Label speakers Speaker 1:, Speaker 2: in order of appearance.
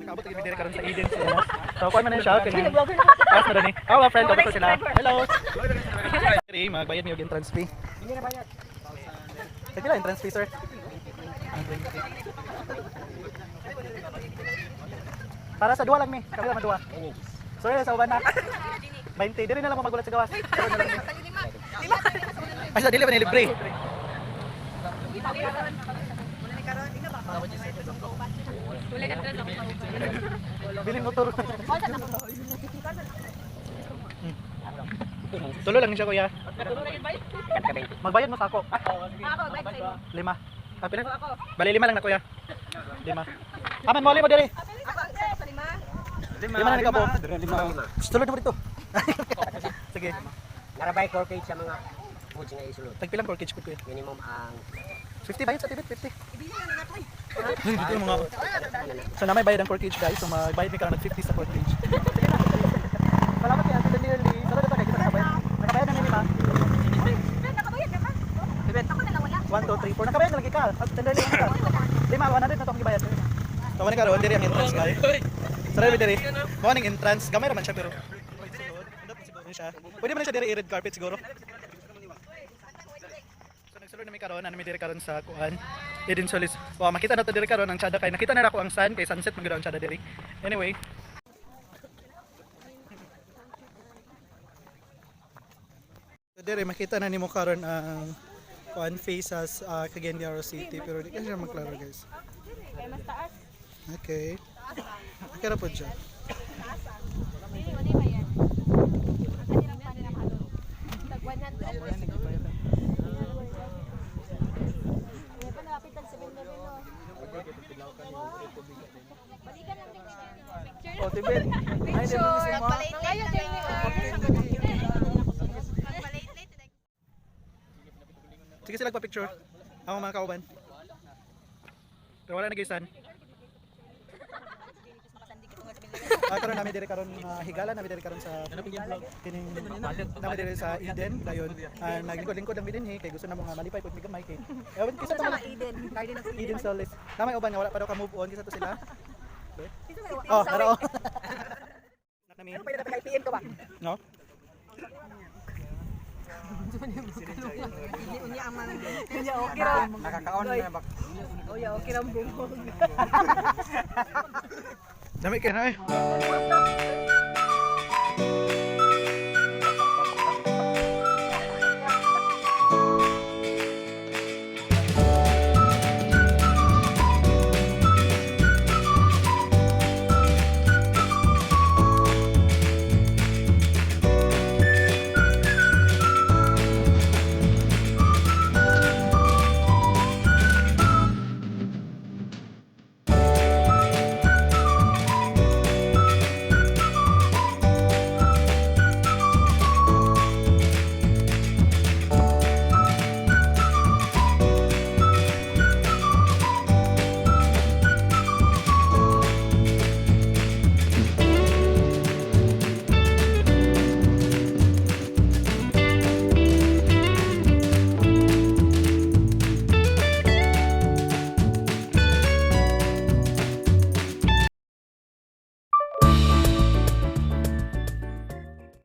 Speaker 1: nakaabot lagi dire karon sa Eden sila. So kuan man na siya kay pass na ni. Oh, friend ko sila. Hello. Diri magbayad mi og entrance fee. Hindi na bayad. Kaya pila entrance fee, sir? Para sa duwa lang mi, kabila man duwa. Sorry sa uban na. 20, diri na lang mo magulat sa gawas. Ay sa dili ba ni libre? Biling motor. Tulo lang siya kuya. Magbayad mo sa ako. Lima. Ah, pila? Bali lima lang na kuya. Lima. Aman mo lima diri. Lima na nagabo. Sulod mo dito. Sige.
Speaker 2: Narabay corkage sa mga foods nga isulod.
Speaker 1: Tagpilang corkage ko kuya.
Speaker 2: Minimum ang
Speaker 1: 50 bayad sa tibet, 50. Dito yung mga... So na may bayad ang corkage guys, so magbayad ni ka ng 50 sa corkage. Salamat kaya, Ate Danielle. Salamat na tayo, kita nakabayad. Nakabayad na minima.
Speaker 3: Nakabayad na ba?
Speaker 1: Tibet.
Speaker 3: Ako na nawala.
Speaker 1: 1, 2, 3, 4. Nakabayad na lagi ka. Ate Danielle, ano ka? Lima, 100 na itong ibayad. So wala ka roon, diri ang entrance guys. Sarap diri. Morning entrance, gamay naman siya pero... Pwede mo na siya diri i-red carpet siguro. Nagsulod na may karon, ano may diri karon sa kuan. Eden Solis. Wow, makita na to diri karon ang tsada kay nakita na ako ang sun kay sunset magiro ang tsada diri. Anyway. So diri makita na nimo karon ang kuan faces Cagayan City pero di ka siya maklaro guys.
Speaker 3: Kaya mas taas.
Speaker 1: Okay. Kaya po dyan.
Speaker 3: Hindi, wala ba yan? Ano lang pa nila ano? Tag 100. May panapitan sa Bindabino. Balikan lang din picture.
Speaker 1: Oh, Tibet. Ay, di ba kasi mo?
Speaker 3: Kaya din ni
Speaker 1: Sige sila pa-picture. Ako mga kauban. Pero wala nag-isan. Karon namin dire karon higala namin dire karon sa kining namin dire sa Eden dayon naglingkod-lingkod ang bidin kay gusto na mga malipay pud gamay kay ewan kisa to mga
Speaker 3: Eden, Garden of
Speaker 1: Eden Solis namay uban nga wala pa daw ka move on kisa to sila oh pero nak nami
Speaker 3: Pwede na kay PM to ba?
Speaker 1: no
Speaker 3: Unya aman. Unya okay ra.
Speaker 2: nakakaon na bak.
Speaker 3: Uya okay ra bungog.
Speaker 1: dami kay na eh